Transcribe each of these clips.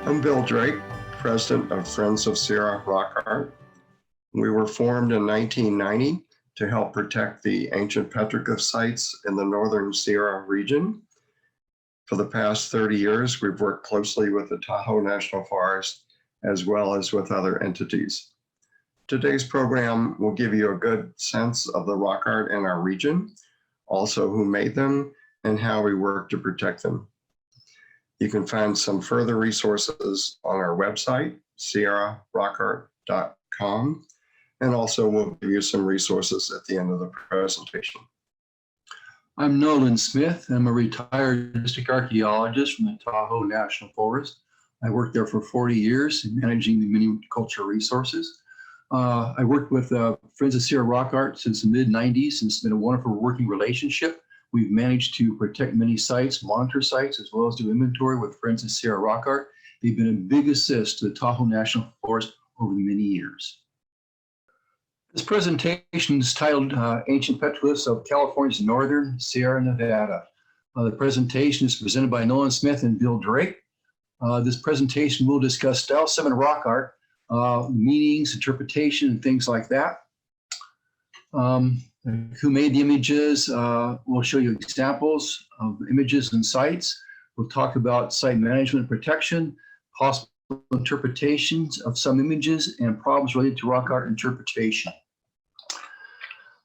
I'm Bill Drake, president of Friends of Sierra Rock Art. We were formed in 1990 to help protect the ancient petroglyph sites in the northern Sierra region. For the past 30 years, we've worked closely with the Tahoe National Forest as well as with other entities. Today's program will give you a good sense of the rock art in our region, also who made them and how we work to protect them. You can find some further resources on our website, sierrarockart.com, and also we'll give you some resources at the end of the presentation. I'm Nolan Smith. I'm a retired district archaeologist from the Tahoe National Forest. I worked there for 40 years in managing the many cultural resources. I worked with Friends of Sierra Rock Art since the mid-90s, and it's been a wonderful working relationship. We've managed to protect many sites, monitor sites, as well as do inventory with Friends of Sierra Rock Art. They've been a big assist to the Tahoe National Forest over the many years. This presentation is titled Ancient Petroglyphs of California's Northern Sierra Nevada. The presentation is presented by Nolan Smith and Bill Drake. This presentation will discuss Style 7 rock art, meanings, interpretation, and things like that. Who made the images? We'll show you examples of images and sites. We'll talk about site management and protection, possible interpretations of some images, and problems related to rock art interpretation.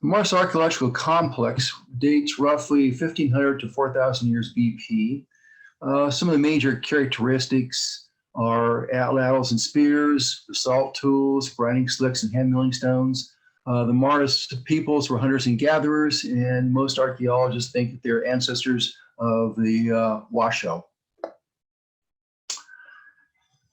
The Martis Archaeological Complex dates roughly 1500 to 4000 years BP. Some of the major characteristics are atlatls and spears, basalt tools, grinding slicks, and hand milling stones. The Martis peoples were hunters and gatherers, and most archaeologists think that they're ancestors of the Washoe.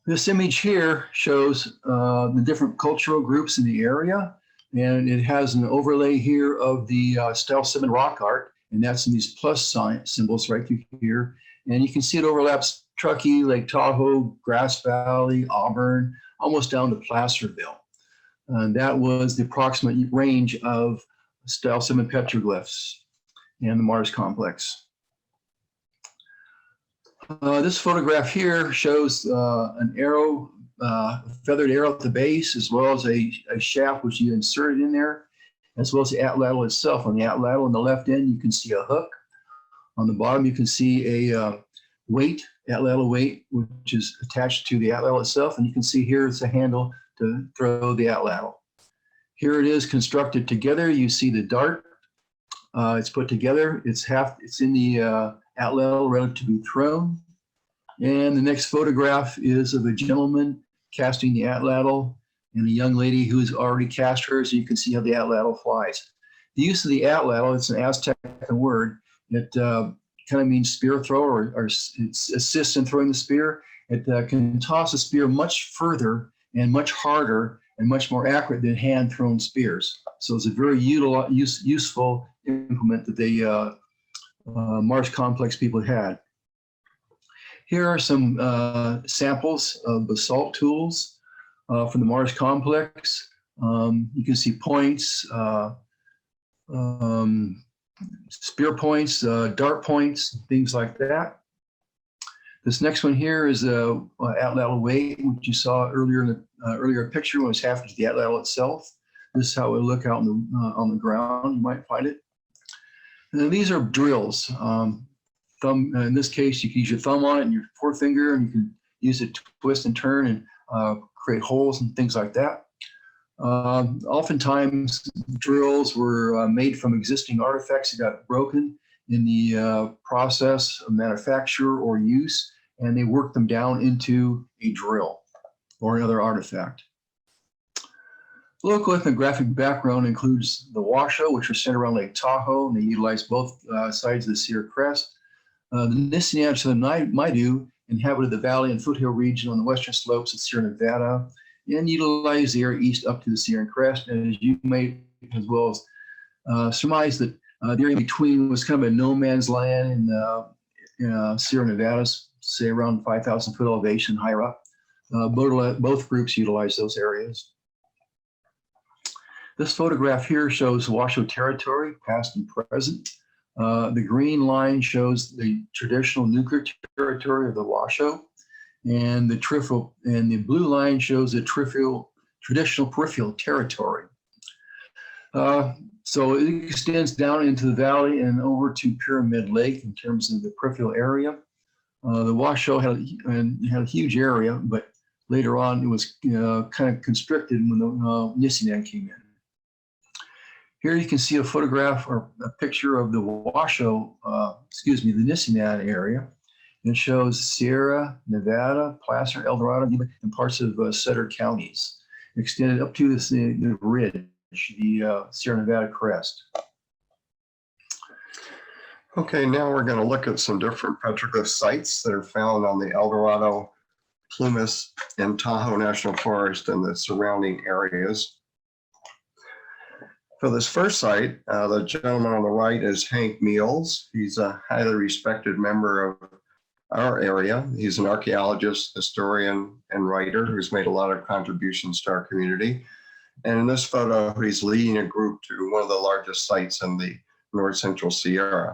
This image here shows the different cultural groups in the area, and it has an overlay here of the Style 7 rock art, and that's in these plus sign symbols right through here. And you can see it overlaps Truckee, Lake Tahoe, Grass Valley, Auburn, almost down to Placerville. And that was the approximate range of Style 7 petroglyphs and the Martis Complex. This photograph here shows an arrow, feathered arrow at the base, as well as a shaft which you inserted in there, as well as the atlatl itself. On the atlatl on the left end, you can see a hook. On the bottom, you can see a weight, atlatl weight, which is attached to the atlatl itself. And you can see here it's a handle to throw the atlatl. Here it is constructed together. You see the dart. It's put together. It's in the atlatl ready to be thrown. And the next photograph is of a gentleman casting the atlatl and a young lady who has already cast hers. So you can see how the atlatl flies. The use of the atlatl, it's an Aztec word. It kind of means spear thrower, or it assists in throwing the spear. It can toss a spear much further and much harder and much more accurate than hand-thrown spears. So it's a very useful implement that the Martis Complex people had. Here are some samples of basalt tools from the Martis Complex. You can see points, spear points, dart points, things like that. This next one here is a atlatl weight, which you saw earlier in the earlier picture when it was half to the atlatl itself. This is how it would look out on the ground. You might find it. And then these are drills. In this case, you can use your thumb on it and your forefinger, and you can use it to twist and turn and create holes and things like that. Oftentimes, drills were made from existing artifacts that got broken in the process of manufacture or use, and they worked them down into a drill or another artifact. Local ethnographic background includes the Washoe, which are centered around Lake Tahoe, and they utilize both sides of the Sierra Crest. The Nishnawbe of the Maidu inhabited the valley and foothill region on the western slopes of Sierra Nevada, and utilize the area east up to the Sierra Crest. And as you may as well as surmise that the area in between was kind of a no man's land in Sierra Nevada, say around 5,000 foot elevation higher up. Both groups utilize those areas. This photograph here shows Washoe territory, past and present. The green line shows the traditional nuclear territory of the Washoe, and the blue line shows the traditional peripheral territory. So it extends down into the valley and over to Pyramid Lake in terms of the peripheral area. The Washoe had a huge area, but later on it was kind of constricted when the Nissinan came in. Here you can see a photograph or a picture of the Washoe, the Nissinan area. It shows Sierra, Nevada, Placer, El Dorado, and parts of Sutter counties, extended up to the ridge, the Sierra Nevada crest. Okay, now we're going to look at some different petroglyph sites that are found on the El Dorado, Plumas, and Tahoe National Forest and the surrounding areas. For this first site, the gentleman on the right is Hank Meals. He's a highly respected member of our area. He's an archaeologist, historian, and writer who's made a lot of contributions to our community. And in this photo, he's leading a group to one of the largest sites in the North Central Sierra.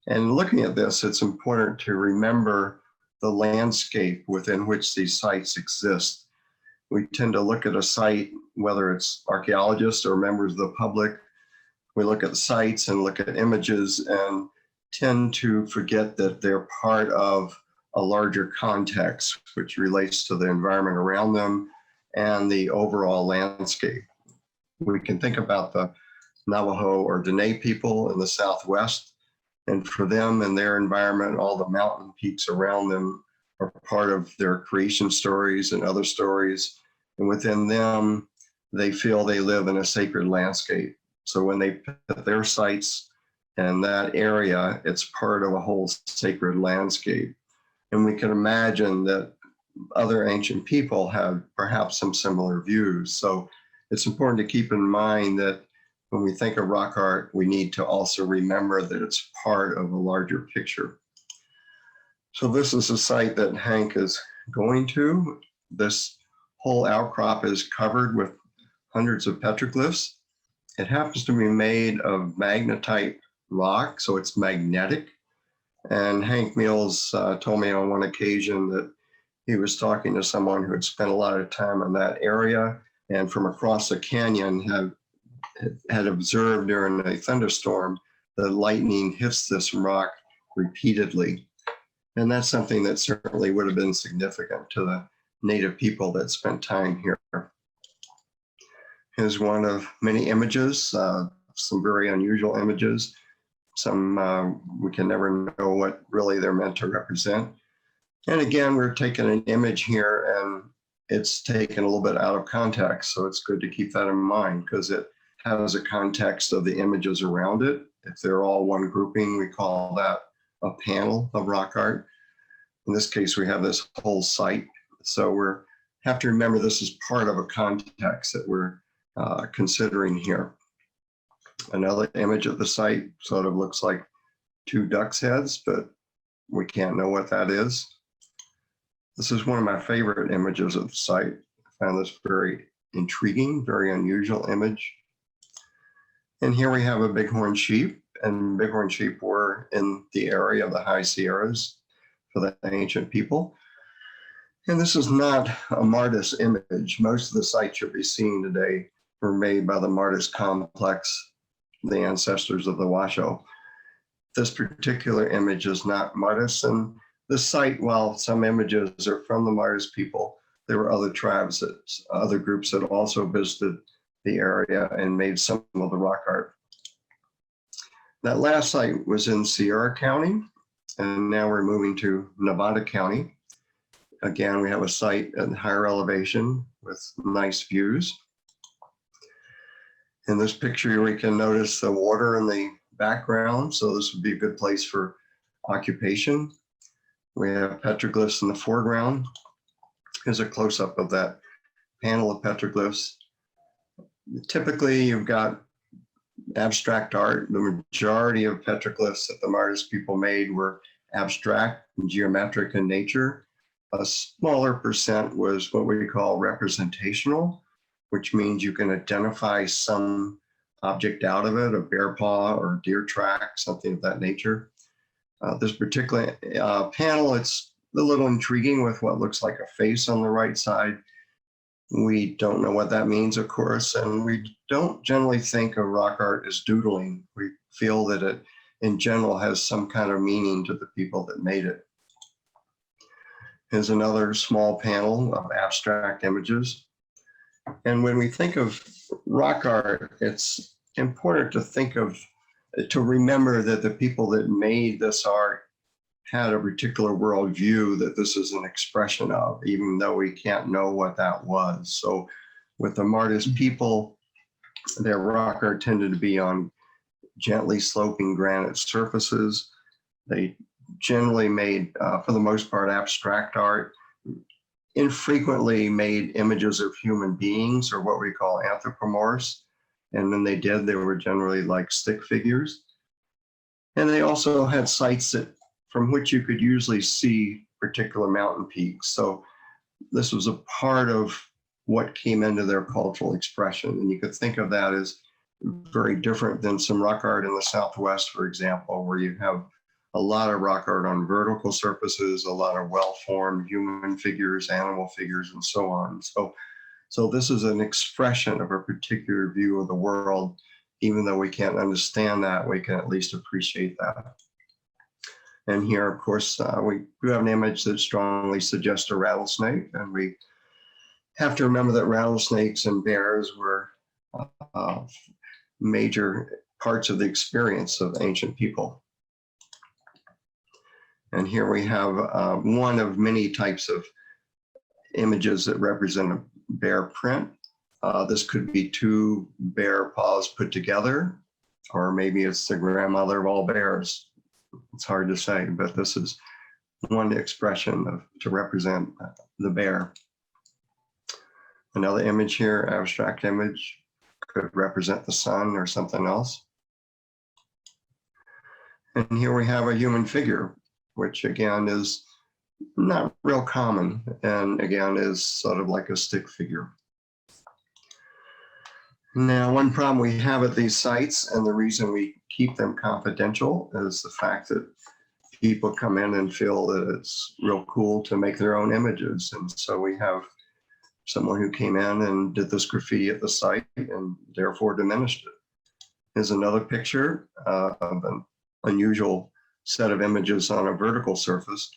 And looking at this, it's important to remember the landscape within which these sites exist. We tend to look at a site, whether it's archaeologists or members of the public, we look at sites and look at images and tend to forget that they're part of a larger context, which relates to the environment around them and the overall landscape. We can think about the Navajo or Dene people in the Southwest. And for them and their environment, all the mountain peaks around them are part of their creation stories and other stories. And within them, they feel they live in a sacred landscape. So when they put their sites in that area, it's part of a whole sacred landscape. And we can imagine that other ancient people have perhaps some similar views. So it's important to keep in mind that when we think of rock art, we need to also remember that it's part of a larger picture. So this is a site that Hank is going to. This whole outcrop is covered with hundreds of petroglyphs. It happens to be made of magnetite rock, so it's magnetic. And Hank Mills told me on one occasion that he was talking to someone who had spent a lot of time in that area and from across the canyon had observed during a thunderstorm the lightning hits this rock repeatedly. And that's something that certainly would have been significant to the native people that spent time here. Here's one of many images, some very unusual images. Some we can never know what really they're meant to represent. And again, we're taking an image here and it's taken a little bit out of context. So it's good to keep that in mind because it has a context of the images around it. If they're all one grouping, we call that a panel of rock art. In this case, we have this whole site. So we have to remember this is part of a context that we're considering here. Another image of the site sort of looks like two duck's heads, but we can't know what that is. This is one of my favorite images of the site. I found this very intriguing, very unusual image. And here we have a bighorn sheep, and bighorn sheep were in the area of the High Sierras for the ancient people. And this is not a Martis image. Most of the sites you'll be seeing today were made by the Martis Complex, the ancestors of the Washoe. This particular image is not Martis, and this site, while some images are from the Martis people, there were other tribes, other groups that also visited the area and made some of the rock art. That last site was in Sierra County, and now we're moving to Nevada County. Again, we have a site at higher elevation with nice views. In this picture, we can notice the water in the background, so this would be a good place for occupation. We have petroglyphs in the foreground. Here's a close-up of that panel of petroglyphs. Typically, you've got abstract art. The majority of petroglyphs that the Martis people made were abstract and geometric in nature. A smaller percent was what we call representational, which means you can identify some object out of it, a bear paw or a deer track, something of that nature. This particular panel, it's little intriguing with what looks like a face on the right side. We don't know what that means, of course, and we don't generally think of rock art as doodling. We feel that it, in general, has some kind of meaning to the people that made it. Here's another small panel of abstract images. And when we think of rock art, it's important to remember that the people that made this art had a particular worldview that this is an expression of, even though we can't know what that was. So with the Martis people, their rock art tended to be on gently sloping granite surfaces. They generally made, for the most part, abstract art, infrequently made images of human beings, or what we call anthropomorphs. And when they did, they were generally like stick figures. And they also had sites from which you could usually see particular mountain peaks. So this was a part of what came into their cultural expression. And you could think of that as very different than some rock art in the Southwest, for example, where you have a lot of rock art on vertical surfaces, a lot of well-formed human figures, animal figures, and so on. So this is an expression of a particular view of the world. Even though we can't understand that, we can at least appreciate that. And here, of course, we do have an image that strongly suggests a rattlesnake. And we have to remember that rattlesnakes and bears were major parts of the experience of ancient people. And here we have one of many types of images that represent a bear print. This could be two bear paws put together, or maybe it's the grandmother of all bears. It's hard to say, but this is one expression to represent the bear. Another image here, abstract image, could represent the sun or something else. And here we have a human figure, which again is not real common, and again is sort of like a stick figure. Now, one problem we have at these sites, and the reason we keep them confidential, is the fact that people come in and feel that it's real cool to make their own images. And so we have someone who came in and did this graffiti at the site and therefore diminished it. Here's another picture of an unusual set of images on a vertical surface.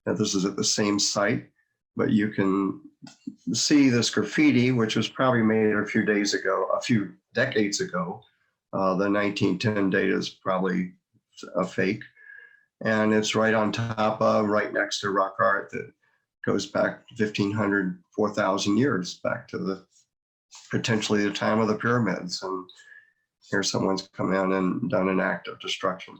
And this is at the same site, but you can see this graffiti, which was probably made a few decades ago. The 1910 data is probably a fake. And it's right on top of, right next to rock art that goes back 1,500, 4,000 years, back to potentially the time of the pyramids. And here someone's come in and done an act of destruction.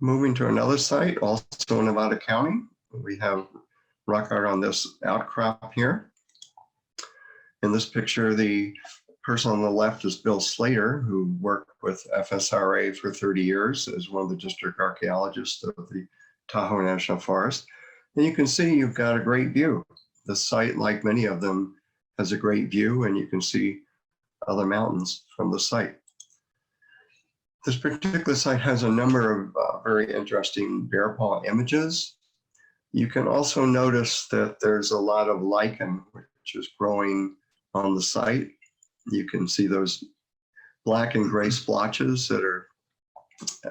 Moving to another site, also in Nevada County, we have rock art on this outcrop here. In this picture, the person on the left is Bill Slater, who worked with FSRA for 30 years as one of the district archaeologists of the Tahoe National Forest. And you can see you've got a great view. The site, like many of them, has a great view, and you can see other mountains from the site. This particular site has a number of very interesting bear paw images. You can also notice that there's a lot of lichen, which is growing on the site. You can see those black and gray splotches that are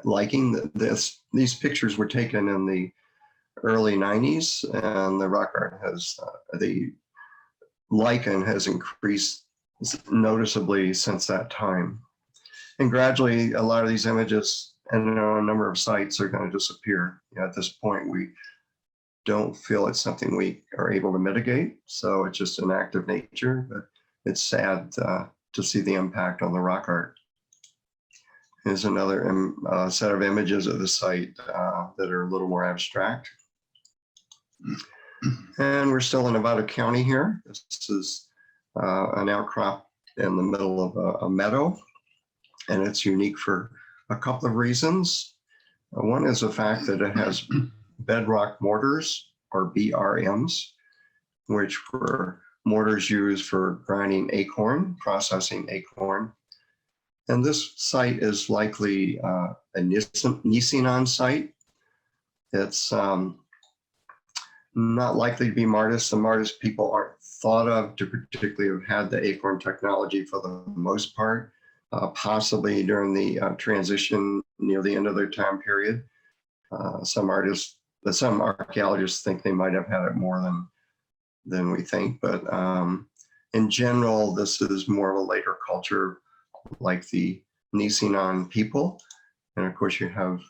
lichen. These pictures were taken in the early 90s, and the rock art has, the lichen has increased noticeably since that time. And gradually, a lot of these images and on a number of sites are going to disappear. At this point, we don't feel it's something we are able to mitigate. So it's just an act of nature, but it's sad to see the impact on the rock art. Here's another set of images of the site that are a little more abstract. And we're still in Nevada County here. This is an outcrop in the middle of a meadow. And it's unique for a couple of reasons. One is the fact that it has bedrock mortars, or BRMs, which were mortars used for grinding acorn, processing acorn. And this site is likely a Nisenan site. It's not likely to be Martis. The Martis people aren't thought of to particularly have had the acorn technology for the most part, possibly during the transition near the end of their time period. Some archaeologists think they might have had it more than we think, but in general, this is more of a later culture like the Nisenan people. And of course, you have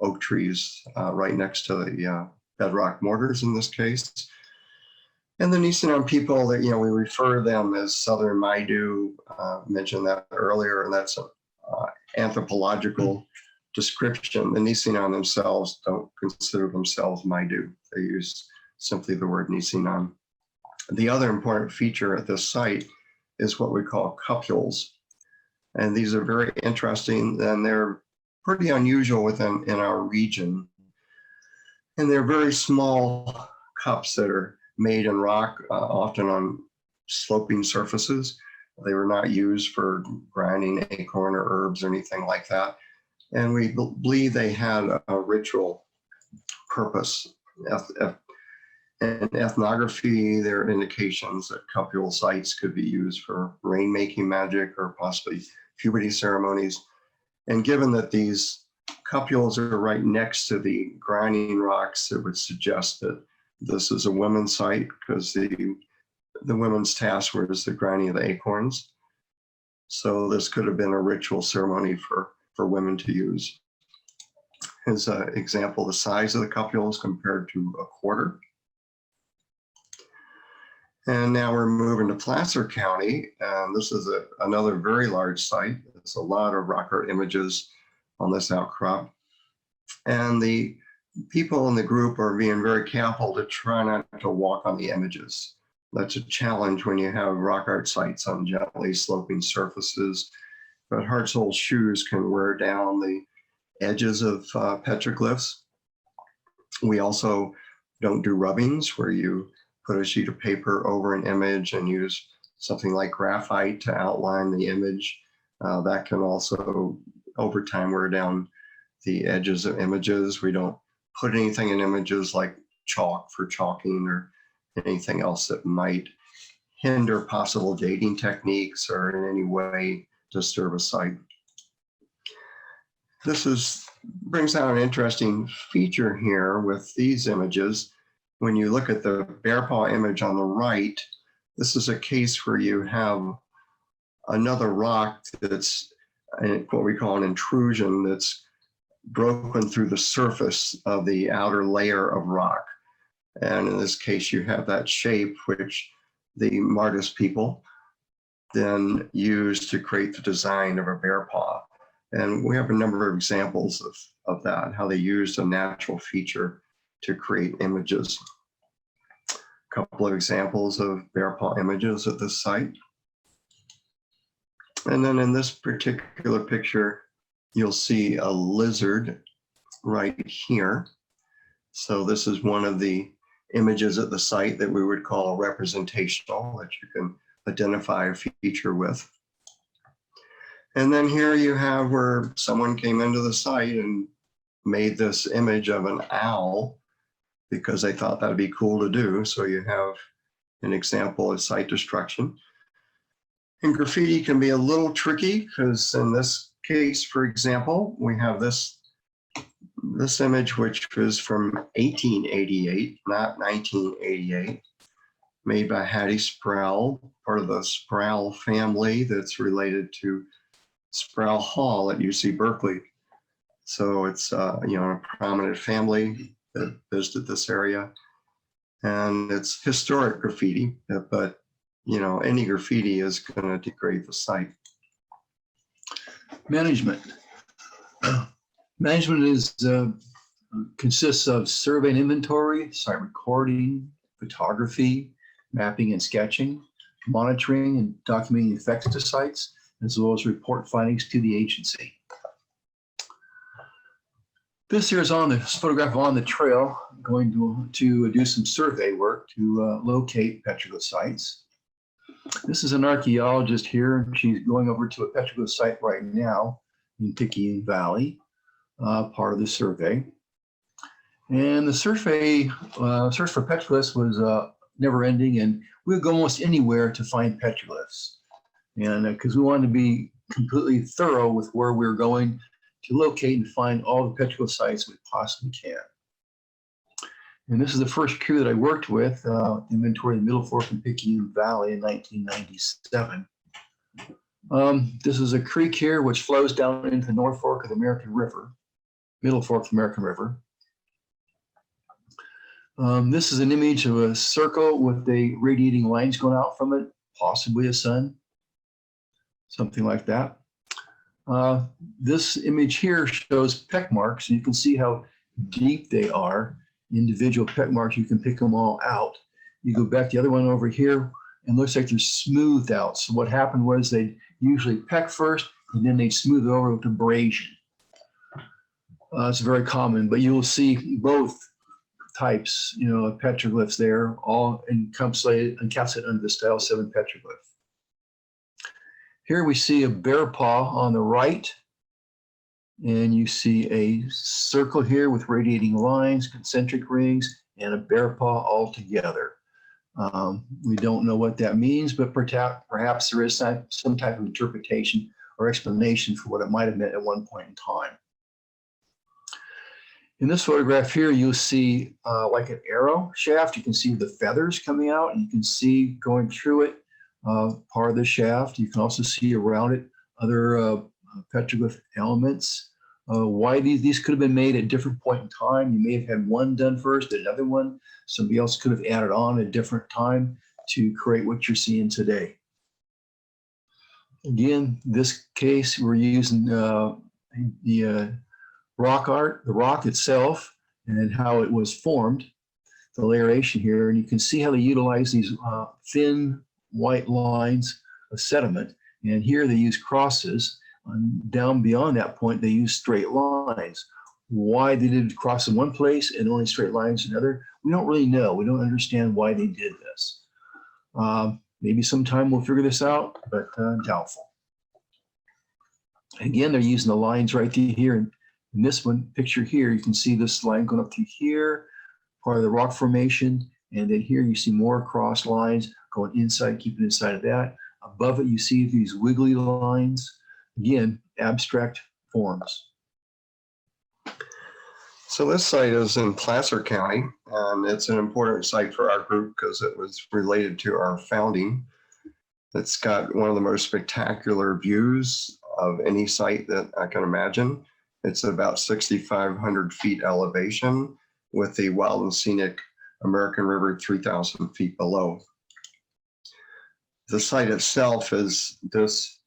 oak trees right next to the bedrock mortars in this case. And the Nisenan people that, we refer to them as Southern Maidu, mentioned that earlier, and that's an anthropological description. The Nisenan themselves don't consider themselves Maidu. They use simply the word Nisenan. The other important feature at this site is what we call cupules. And these are very interesting, and they're pretty unusual in our region. And they're very small cups that are made in rock, often on sloping surfaces. They were not used for grinding acorn or herbs or anything like that. And we believe they had a ritual purpose. In ethnography, there are indications that cupule sites could be used for rainmaking magic or possibly puberty ceremonies. And given that these cupules are right next to the grinding rocks, it would suggest that this is a women's site, because the women's task was the grinding of the acorns. So this could have been a ritual ceremony for women to use. As an example, the size of the cupules compared to a quarter. And now we're moving to Placer County, and this is another very large site. There's a lot of rock art images on this outcrop. And the people in the group are being very careful to try not to walk on the images. That's a challenge when you have rock art sites on gently sloping surfaces, but heart-soul shoes can wear down the edges of petroglyphs. We also don't do rubbings, where you put a sheet of paper over an image and use something like graphite to outline the image. That can also, over time, wear down the edges of images. We don't put anything in images like chalk for chalking or anything else that might hinder possible dating techniques or in any way disturb a site. This brings out an interesting feature here with these images. When you look at the bear paw image on the right, this is a case where you have another rock that's what we call an intrusion that's broken through the surface of the outer layer of rock. And in this case, you have that shape which the Martis people then used to create the design of a bear paw. And we have a number of examples of that, how they used a natural feature to create images. A couple of examples of bear paw images at this site. And then in this particular picture, you'll see a lizard right here. So this is one of the images at the site that we would call representational, that you can identify a feature with. And then here you have where someone came into the site and made this image of an owl because they thought that'd be cool to do. So you have an example of site destruction. And graffiti can be a little tricky because in this case, for example, we have this image, which was from 1888, not 1988, made by Hattie Sproul, part of the Sproul family that's related to Sproul Hall at UC Berkeley. So it's a prominent family that visited this area, and it's historic graffiti, but any graffiti is going to degrade the site. Management. Management consists of survey and inventory, site recording, photography, mapping and sketching, monitoring and documenting effects to sites, as well as report findings to the agency. This here is on the photograph on the trail, going to do some survey work to locate petroglyph sites. This is an archaeologist here, and she's going over to a petroglyph site right now in Picayune Valley, part of the survey. And the search for petroglyphs was never ending, and we would go almost anywhere to find petroglyphs. And because we wanted to be completely thorough with where we were going to locate and find all the petroglyph sites we possibly can. And this is the first crew that I worked with, inventory the Middle Fork and Picayune Valley in 1997. This is a creek here which flows down into the North Fork of the American River, Middle Fork of the American River. This is an image of a circle with the radiating lines going out from it, possibly a sun, something like that. This image here shows peck marks, and you can see how deep they are. Individual peck marks, you can pick them all out. You go back to the other one over here, and it looks like they're smoothed out. So what happened was they usually peck first, and then they smooth it over with abrasion. It's very common, but you'll see both types, of petroglyphs there, all encapsulated under the style 7 petroglyph. Here we see a bear paw on the right, and you see a circle here with radiating lines, concentric rings, and a bear paw all together. We don't know what that means, but perhaps there is some type of interpretation or explanation for what it might have meant at one point in time. In this photograph here, you'll see like an arrow shaft. You can see the feathers coming out, and you can see going through it part of the shaft. You can also see around it other petroglyph elements. Why these could have been made at different point in time. You may have had one done first, another one. Somebody else could have added on at a different time to create what you're seeing today. Again, this case, we're using the rock art, the rock itself, and how it was formed, the layeration here. And you can see how they utilize these thin white lines of sediment. And here they use crosses. Down beyond that point, they use straight lines. Why they did cross in one place and only straight lines in another, we don't really know. We don't understand why they did this. Maybe sometime we'll figure this out, but doubtful. Again, they're using the lines right to here. And in this one picture here, you can see this line going up to here, part of the rock formation. And then here you see more cross lines going inside, keeping inside of that. Above it, you see these wiggly lines. Again, abstract forms. So this site is in Placer County, and it's an important site for our group because it was related to our founding. It's got one of the most spectacular views of any site that I can imagine. It's about 6,500 feet elevation with the wild and scenic American River 3,000 feet below. The site itself is this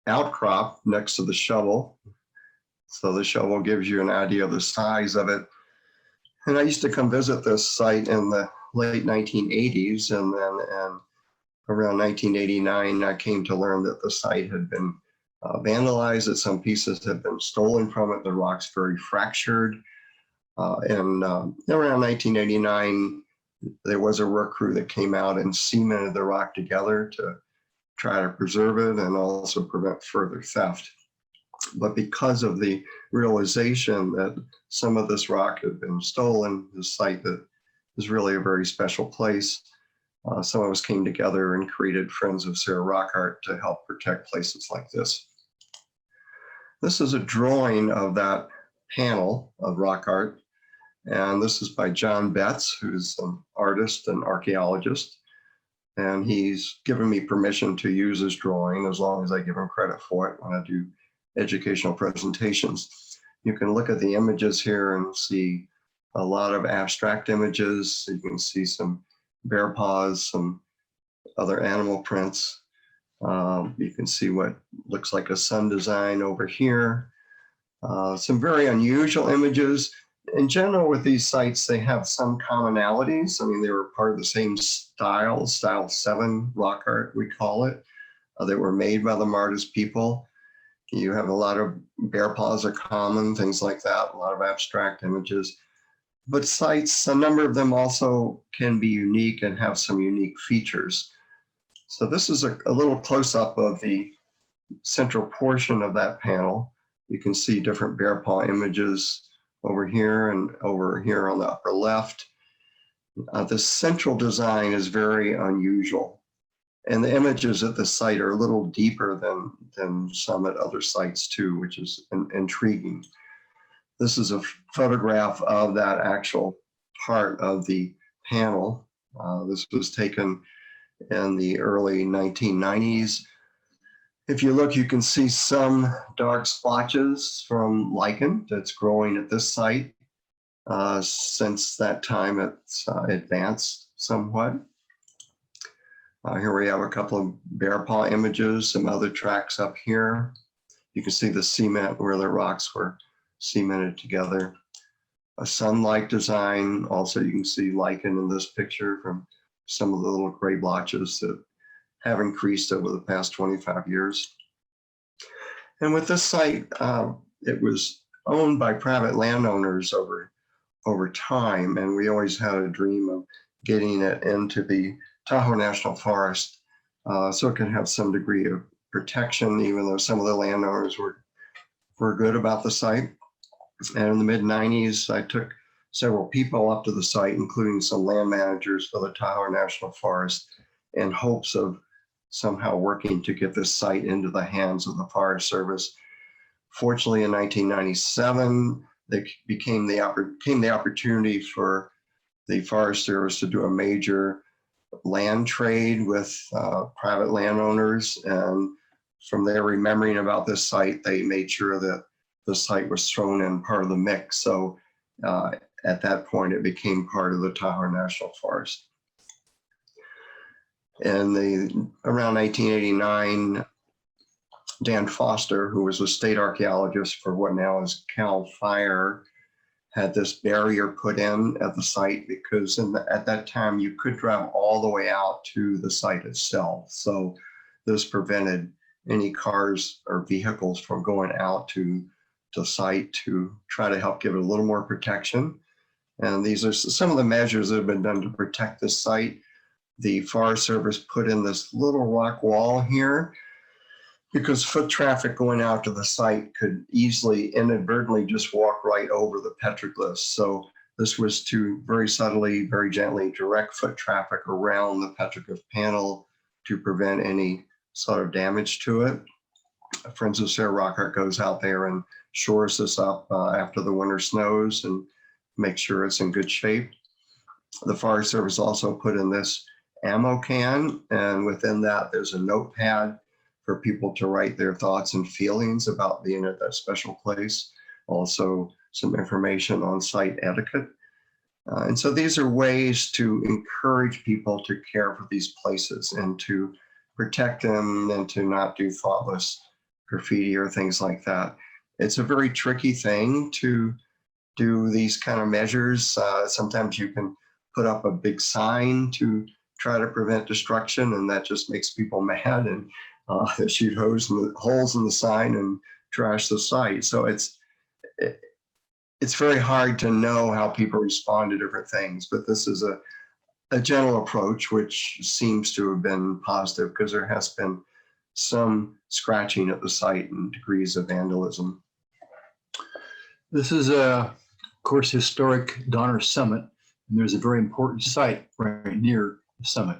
outcrop next to the shovel. So the shovel gives you an idea of the size of it. And I used to come visit this site in the late 1980s, and then around 1989, I came to learn that the site had been vandalized, that some pieces had been stolen from it. The rock's very fractured. And around 1989, there was a work crew that came out and cemented the rock together to try to preserve it and also prevent further theft. But because of the realization that some of this rock had been stolen, this site that is really a very special place, some of us came together and created Friends of Sierra Rock Art to help protect places like this. This is a drawing of that panel of rock art, and this is by John Betts, who's an artist and archaeologist. And he's given me permission to use his drawing as long as I give him credit for it when I do educational presentations. You can look at the images here and see a lot of abstract images. You can see some bear paws, some other animal prints. You can see what looks like a sun design over here. Some very unusual images. In general, with these sites, they have some commonalities. I mean, they were part of the same style 7 rock art, we call it. They were made by the Martis people. You have a lot of bear paws are common, things like that, a lot of abstract images. But sites, a number of them also can be unique and have some unique features. So this is a little close-up of the central portion of that panel. You can see different bear paw images over here and over here on the upper left. The central design is very unusual. And the images at the site are a little deeper than some at other sites too, which is intriguing. This is a photograph of that actual part of the panel. This was taken in the early 1990s. If you look, you can see some dark splotches from lichen that's growing at this site. Since that time, it's advanced somewhat. Here we have a couple of bear paw images, some other tracks up here. You can see the cement where the rocks were cemented together. A sun-like design. Also, you can see lichen in this picture from some of the little gray blotches that have increased over the past 25 years. And with this site, it was owned by private landowners over time, and we always had a dream of getting it into the Tahoe National Forest, so it can have some degree of protection, even though some of the landowners were good about the site. And in the mid-90s, I took several people up to the site, including some land managers for the Tahoe National Forest, in hopes of somehow working to get this site into the hands of the Forest Service. Fortunately, in 1997, they became the opportunity for the Forest Service to do a major land trade with private landowners. And from there, remembering about this site, they made sure that the site was thrown in part of the mix. So at that point, it became part of the Tahoe National Forest. And around 1989, Dan Foster, who was a state archaeologist for what now is Cal Fire, had this barrier put in at the site because at that time you could drive all the way out to the site itself. So this prevented any cars or vehicles from going out to the site to try to help give it a little more protection. And these are some of the measures that have been done to protect this site. The Forest Service put in this little rock wall here because foot traffic going out to the site could easily inadvertently just walk right over the petroglyphs. So this was to very subtly, very gently direct foot traffic around the petroglyph panel to prevent any sort of damage to it. Friends of Sarah Rock Art goes out there and shores this up after the winter snows and make sure it's in good shape. The Forest Service also put in this ammo can, and within that there's a notepad for people to write their thoughts and feelings about being at that special place. Also some information on site etiquette. And so these are ways to encourage people to care for these places and to protect them and to not do thoughtless graffiti or things like that. It's a very tricky thing to do these kind of measures. Sometimes you can put up a big sign to try to prevent destruction, and that just makes people mad and shoot holes in the sign and trash the site. So it's very hard to know how people respond to different things, but this is a general approach which seems to have been positive because there has been some scratching at the site and degrees of vandalism. This is of course, historic Donner Summit, and there's a very important site right near the summit.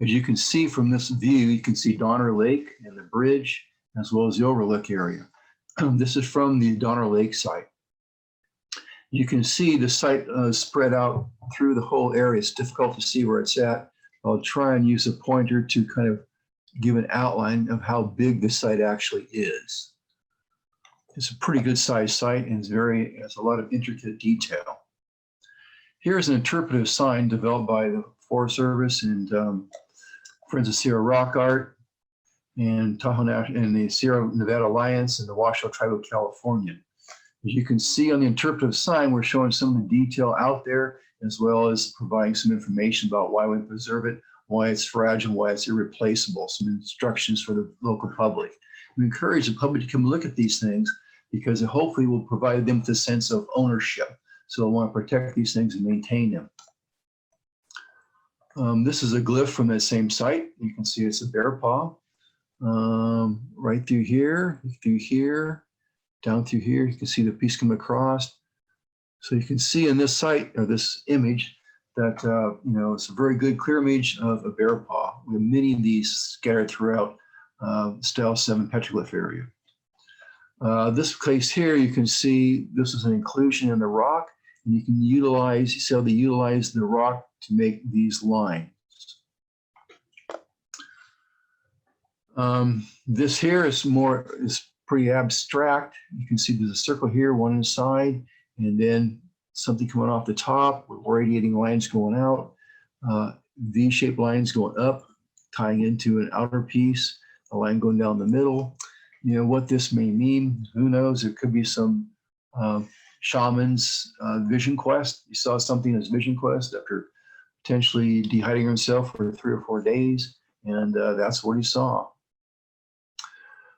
As you can see from this view, you can see Donner Lake and the bridge, as well as the overlook area. This is from the Donner Lake site. You can see the site spread out through the whole area. It's difficult to see where it's at. I'll try and use a pointer to kind of give an outline of how big the site actually is. It's a pretty good sized site and has a lot of intricate detail. Here's an interpretive sign developed by the Forest Service and Friends of Sierra Rock Art and Tahoe National and the Sierra Nevada Alliance and the Washoe Tribe of California. As you can see on the interpretive sign, we're showing some of the detail out there, as well as providing some information about why we preserve it, why it's fragile, why it's irreplaceable, some instructions for the local public. We encourage the public to come look at these things because it hopefully will provide them with a sense of ownership. So they'll want to protect these things and maintain them. This is a glyph from that same site. You can see it's a bear paw. Right through here, down through here. You can see the piece come across. So you can see in this site or this image that it's a very good clear image of a bear paw. We have many of these scattered throughout Style 7 petroglyph area. This case here, you can see this is an inclusion in the rock, and you can utilize, you see how they utilize the rock to make these lines. This here is pretty abstract. You can see there's a circle here, one inside, and then something coming off the top with radiating lines going out, V-shaped lines going up, tying into an outer piece, a line going down the middle. What this may mean, who knows? It could be some shaman's vision quest. You saw something as vision quest after potentially dehydrating himself for 3 or 4 days, and that's what he saw.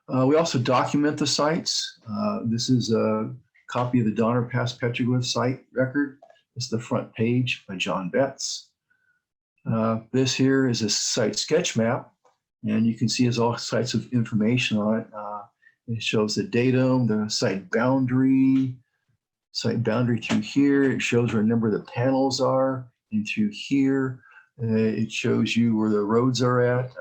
We also document the sites. This is a copy of the Donner Pass petroglyph site record. It's the front page by John Betts. This here is a site sketch map, and you can see there's all sites of information on it. It shows the datum, the site boundary through here. It shows where a number of the panels are, and through here, it shows you where the roads are at,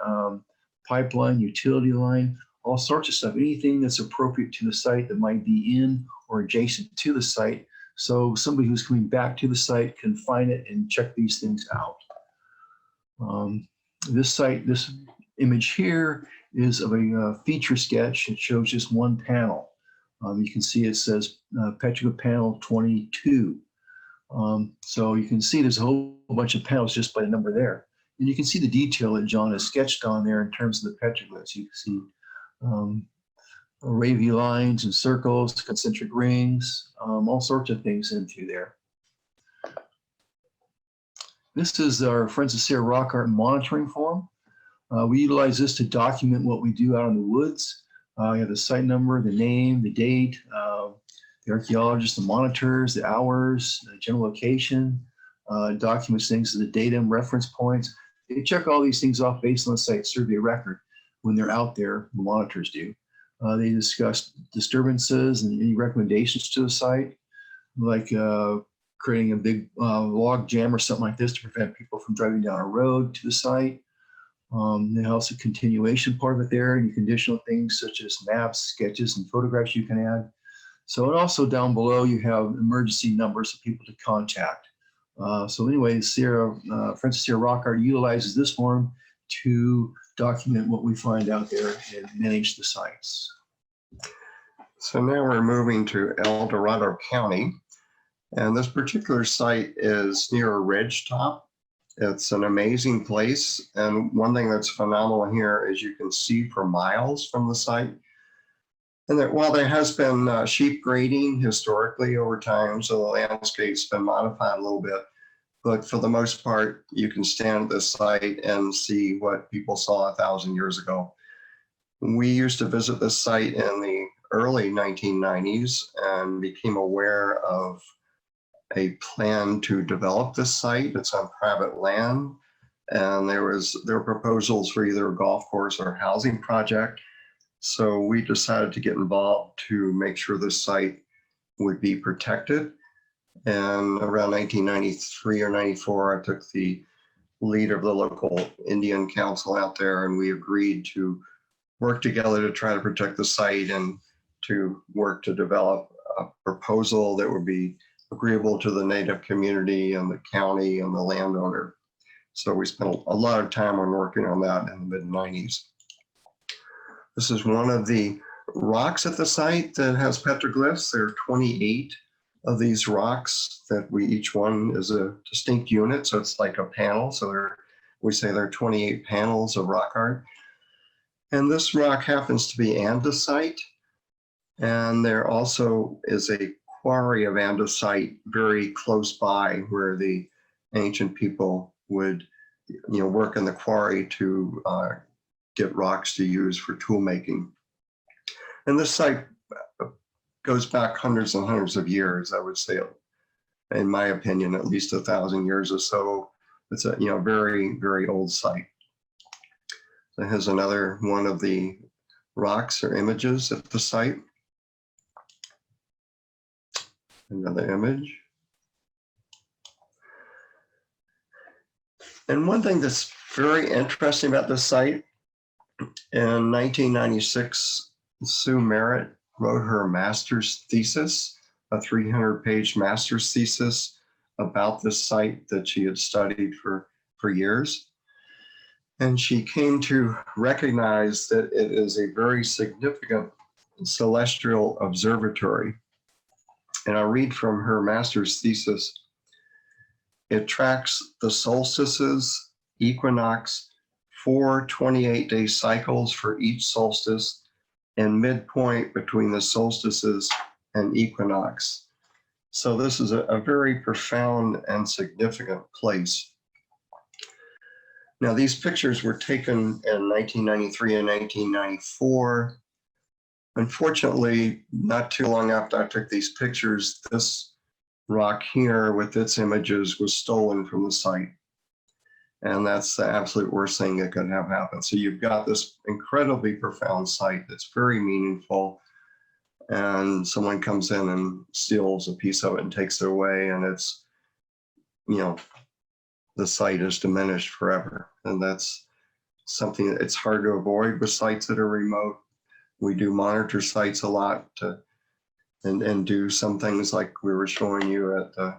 pipeline, utility line, all sorts of stuff, anything that's appropriate to the site that might be in or adjacent to the site. So somebody who's coming back to the site can find it and check these things out. This image here is of a feature sketch. It shows just one panel. You can see it says petroglyph panel 22. So you can see there's a whole bunch of panels just by the number there. And you can see the detail that John has sketched on there in terms of the petroglyphs. You can see wavy lines and circles, concentric rings, all sorts of things in through there. This is our Friends of Sierra Rock Art monitoring form. We utilize this to document what we do out in the woods. You have the site number, the name, the date, the archaeologist, the monitors, the hours, the general location, documents things, the datum, reference points. They check all these things off based on the site survey record when they're out there, the monitors do. They discuss disturbances and any recommendations to the site, like creating a big log jam or something like this to prevent people from driving down a road to the site. They also continuation part of it there, and conditional things such as maps, sketches, and photographs you can add. So, and also down below, you have emergency numbers of people to contact. So anyway, Friends of Sierra Rock Art utilizes this form to document what we find out there and manage the sites. So now we're moving to El Dorado County, and this particular site is near a ridge top. It's an amazing place, and one thing that's phenomenal here is you can see for miles from the site. And that while there has been sheep grading historically over time, so the landscape's been modified a little bit, but for the most part, you can stand at this site and see what people saw 1,000 years ago. We used to visit this site in the early 1990s and became aware of a plan to develop this site. It's on private land, and there were proposals for either a golf course or a housing project. So we decided to get involved to make sure this site would be protected. And around 1993 or 94, I took the lead of the local Indian council out there, and we agreed to work together to try to protect the site and to work to develop a proposal that would be agreeable to the Native community and the county and the landowner. So we spent a lot of time on working on that in the mid-90s. This is one of the rocks at the site that has petroglyphs. There are 28 of these rocks that each one is a distinct unit. So it's like a panel. So we say there are 28 panels of rock art. And this rock happens to be andesite. And there also is a quarry of andesite very close by where the ancient people would work in the quarry to get rocks to use for tool making. And this site goes back hundreds and hundreds of years, I would say, in my opinion, at least 1,000 years or so. It's a very, very old site. It has another one of the rocks or images at the site. Another image. And one thing that's very interesting about this site, in 1996, Sue Merritt wrote her master's thesis, a 300-page master's thesis about this site that she had studied for years. And she came to recognize that it is a very significant celestial observatory. And I'll read from her master's thesis. It tracks the solstices, equinox, 4 28-day cycles for each solstice, and midpoint between the solstices and equinox. So this is a very profound and significant place. Now, these pictures were taken in 1993 and 1994. Unfortunately, not too long after I took these pictures, this rock here with its images was stolen from the site. And that's the absolute worst thing that could have happened. So you've got this incredibly profound site that's very meaningful, and someone comes in and steals a piece of it and takes it away, and it's, you know, the site is diminished forever. And that's something that it's hard to avoid with sites that are remote. We do monitor sites a lot and do some things like we were showing you at the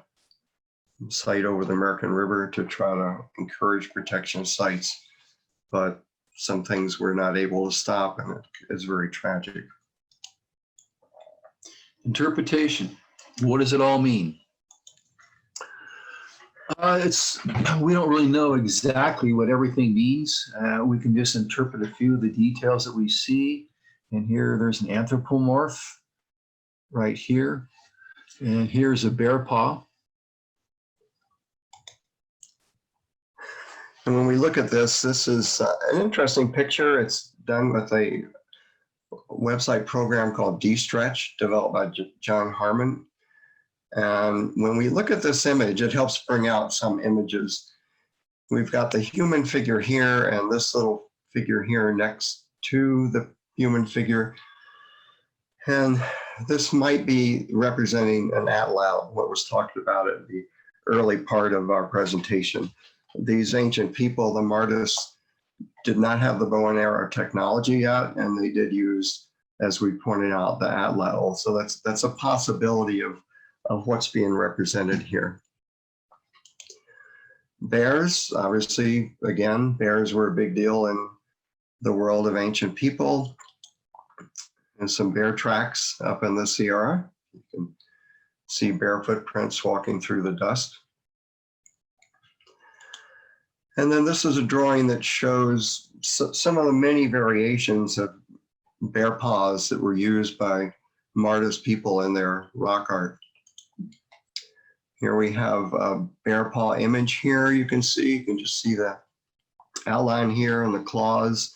site over the American River to try to encourage protection of sites. But some things we're not able to stop, and it is very tragic. Interpretation. What does it all mean? We don't really know exactly what everything means. We can just interpret a few of the details that we see. And here, there's an anthropomorph right here. And here's a bear paw. And when we look at this is an interesting picture. It's done with a website program called D-Stretch, developed by John Harmon. And when we look at this image, it helps bring out some images. We've got the human figure here and this little figure here next to the human figure. And this might be representing an atlatl, what was talked about at the early part of our presentation. These ancient people, the Martis, did not have the bow and arrow technology yet, and they did use, as we pointed out, the atlatl. So that's a possibility of what's being represented here. Bears, obviously, again, bears were a big deal in the world of ancient people. And some bear tracks up in the Sierra. You can see bear footprints walking through the dust. And then this is a drawing that shows some of the many variations of bear paws that were used by Martis people in their rock art. Here we have a bear paw image here. You can just see the outline here and the claws.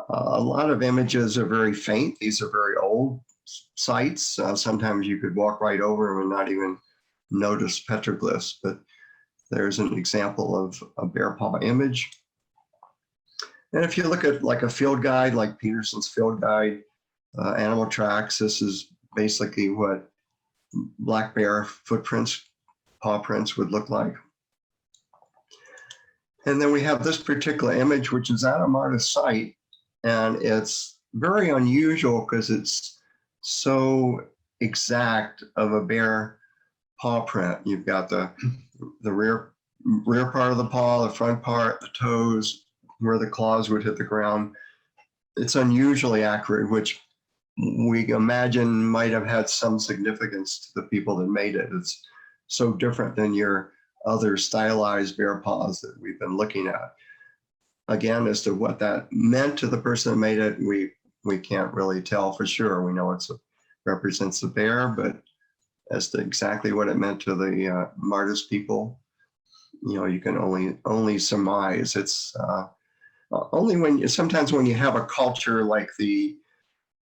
A lot of images are very faint. These are very old sites. Sometimes you could walk right over them and not even notice petroglyphs, but there's an example of a bear paw image. And if you look at like a field guide, like Peterson's field guide, animal tracks, this is basically what black bear footprints, paw prints would look like. And then we have this particular image, which is at a Martis site. And it's very unusual because it's so exact of a bear paw print. You've got the rear part of the paw, the front part, the toes, where the claws would hit the ground. It's unusually accurate, which we imagine might have had some significance to the people that made it. It's so different than your other stylized bear paws that we've been looking at. Again, as to what that meant to the person that made it, we can't really tell for sure. We know it represents the bear, but as to exactly what it meant to the Martis people, you know, you can only surmise. It's only sometimes when you have a culture like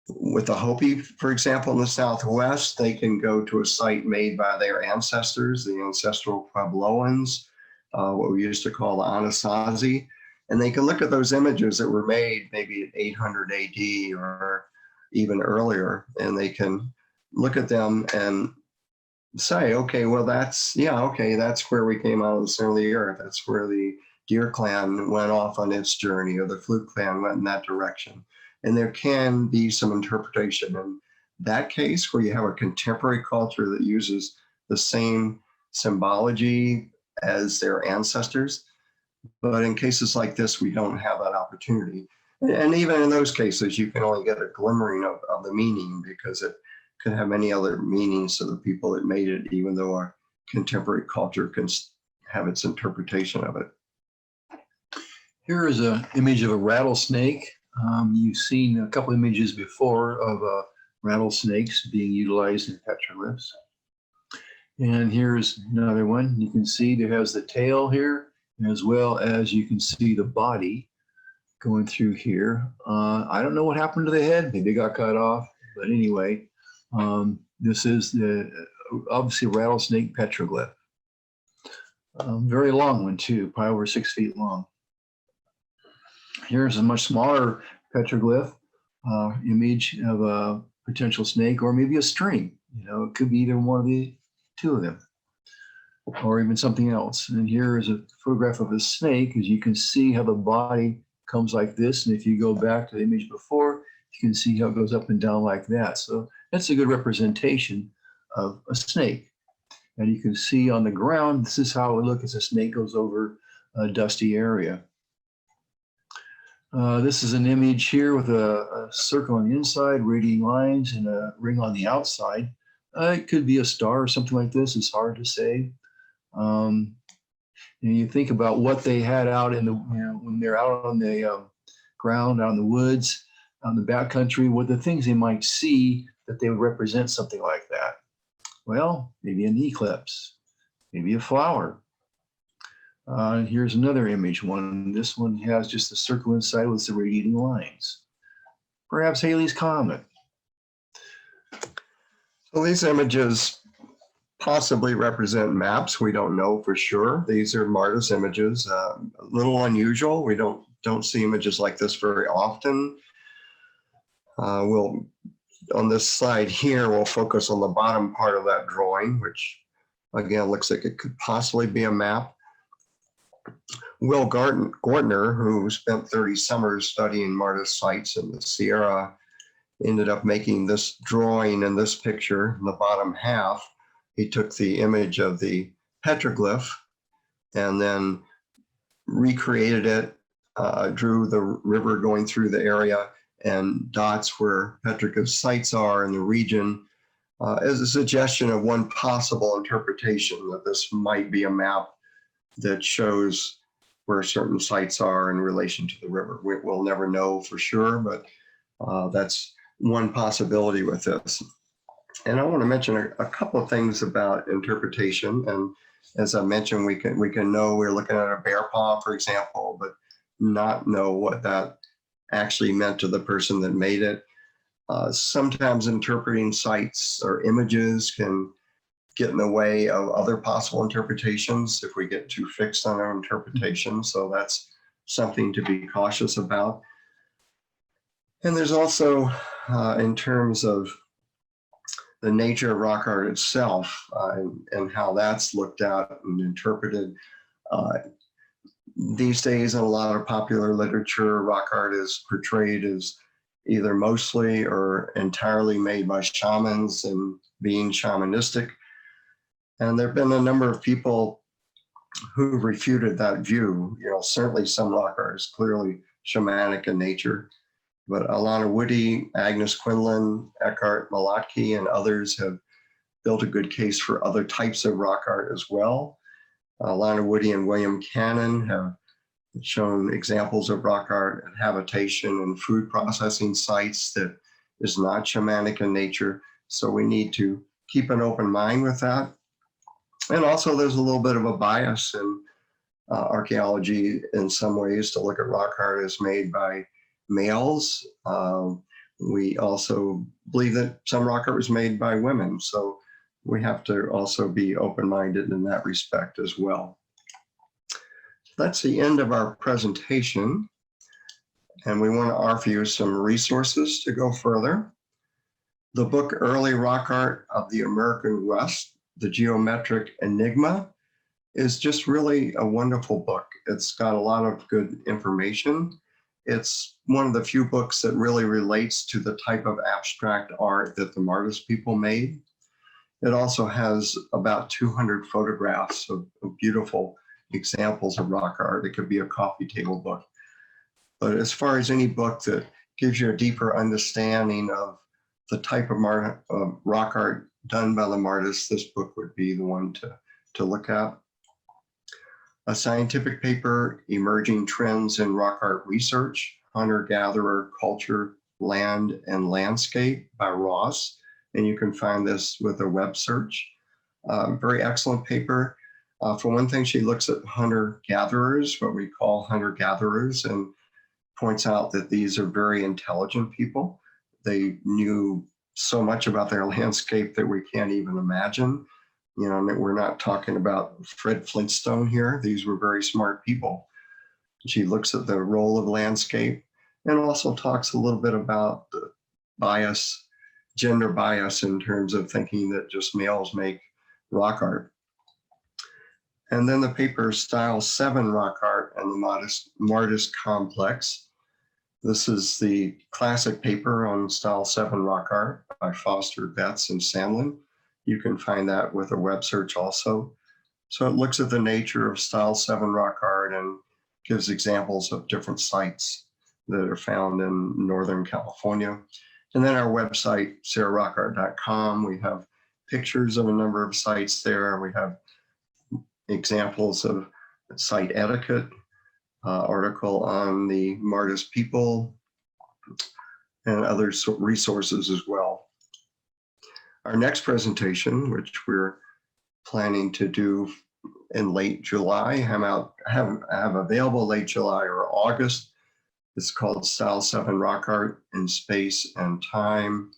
with the Hopi, for example, in the Southwest, they can go to a site made by their ancestors, the ancestral Puebloans, what we used to call the Anasazi. And they can look at those images that were made maybe at 800 AD or even earlier, and they can look at them and say, okay, well, that's where we came out of the center of the earth. That's where the deer clan went off on its journey or the flute clan went in that direction. And there can be some interpretation in that case where you have a contemporary culture that uses the same symbology as their ancestors. But in cases like this, we don't have that opportunity. And even in those cases, you can only get a glimmering of the meaning because it could have many other meanings to the people that made it, even though our contemporary culture can have its interpretation of it. Here is an image of a rattlesnake. You've seen a couple images before of rattlesnakes being utilized in petroglyphs. And here's another one. You can see there has the tail here, as well as you can see the body going through here. I don't know what happened to the head. Maybe it got cut off. But anyway, this is obviously a rattlesnake petroglyph. Very long one too, probably over 6 feet long. Here's a much smaller petroglyph image of a potential snake or maybe a string. You know, it could be either one of the two of them, or even something else. And here is a photograph of a snake. As you can see how the body comes like this. And if you go back to the image before, you can see how it goes up and down like that. So that's a good representation of a snake. And you can see on the ground, this is how it would look as a snake goes over a dusty area. This is an image here with a circle on the inside, radiating lines, and a ring on the outside. It could be a star or something like this. It's hard to say. And you think about what they had out in the, when they're out on the ground, out in the woods, on the backcountry, what the things they might see that they would represent something like that. Well, maybe an eclipse, maybe a flower. Here's another image one. This one has just a circle inside with the radiating lines. Perhaps Halley's Comet. So these images possibly represent maps. We don't know for sure. These are Martis images, a little unusual. We don't see images like this very often. On this slide here, we'll focus on the bottom part of that drawing, which again looks like it could possibly be a map. Will Gortner, who spent 30 summers studying Martis sites in the Sierra, ended up making this drawing in this picture in the bottom half. He took the image of the petroglyph and then recreated it, drew the river going through the area and dots where petroglyph sites are in the region as a suggestion of one possible interpretation that this might be a map that shows where certain sites are in relation to the river. We'll never know for sure, but that's one possibility with this. And I want to mention a couple of things about interpretation. And as I mentioned, we can know we're looking at a bear paw, for example, but not know what that actually meant to the person that made it. Sometimes interpreting sites or images can get in the way of other possible interpretations if we get too fixed on our interpretation. So that's something to be cautious about. And there's also, in terms of the nature of rock art itself and how that's looked at and interpreted. These days, in a lot of popular literature, rock art is portrayed as either mostly or entirely made by shamans and being shamanistic. And there have been a number of people who refuted that view. Certainly some rock art is clearly shamanic in nature. But Alana Woody, Agnes Quinlan, Eckhart Malatke, and others have built a good case for other types of rock art as well. Alana Woody and William Cannon have shown examples of rock art at habitation and food processing sites that is not shamanic in nature. So we need to keep an open mind with that. And also there's a little bit of a bias in archaeology in some ways to look at rock art as made by males. We also believe that some rock art was made by women. So we have to also be open-minded in that respect as well. That's the end of our presentation. And we want to offer you some resources to go further. The book, Early Rock Art of the American West, The Geometric Enigma, is just really a wonderful book. It's got a lot of good information. It's one of the few books that really relates to the type of abstract art that the Martis people made. It also has about 200 photographs of beautiful examples of rock art. It could be a coffee table book. But as far as any book that gives you a deeper understanding of the type of rock art done by the Martis, this book would be the one to look at. A scientific paper, Emerging Trends in Rock Art Research, Hunter-Gatherer Culture, Land and Landscape by Ross. And you can find this with a web search. Very excellent paper. For one thing, she looks at hunter-gatherers, what we call hunter-gatherers, and points out that these are very intelligent people. They knew so much about their landscape that we can't even imagine. You know, we're not talking about Fred Flintstone here. These were very smart people. She looks at the role of landscape and also talks a little bit about the bias, gender bias in terms of thinking that just males make rock art. And then the paper Style 7 Rock Art and the Martis Complex. This is the classic paper on Style 7 Rock Art by Foster, Betts, and Sandlin. You can find that with a web search also. So it looks at the nature of Style 7 rock art and gives examples of different sites that are found in Northern California. And then our website, SierraRockArt.com, we have pictures of a number of sites there. We have examples of site etiquette, article on the Martis people, and other resources as well. Our next presentation, which we're planning to do in late July, have available late July or August. It's called Style 7 Rock Art in Space and Time,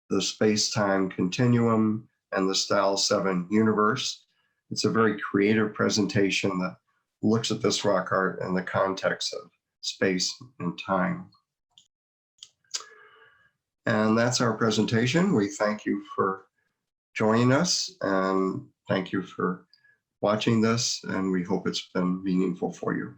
the Space-Time Continuum, and the Style 7 Universe. It's a very creative presentation that looks at this rock art in the context of space and time. And that's our presentation. We thank you for joining us and thank you for watching this, and we hope it's been meaningful for you.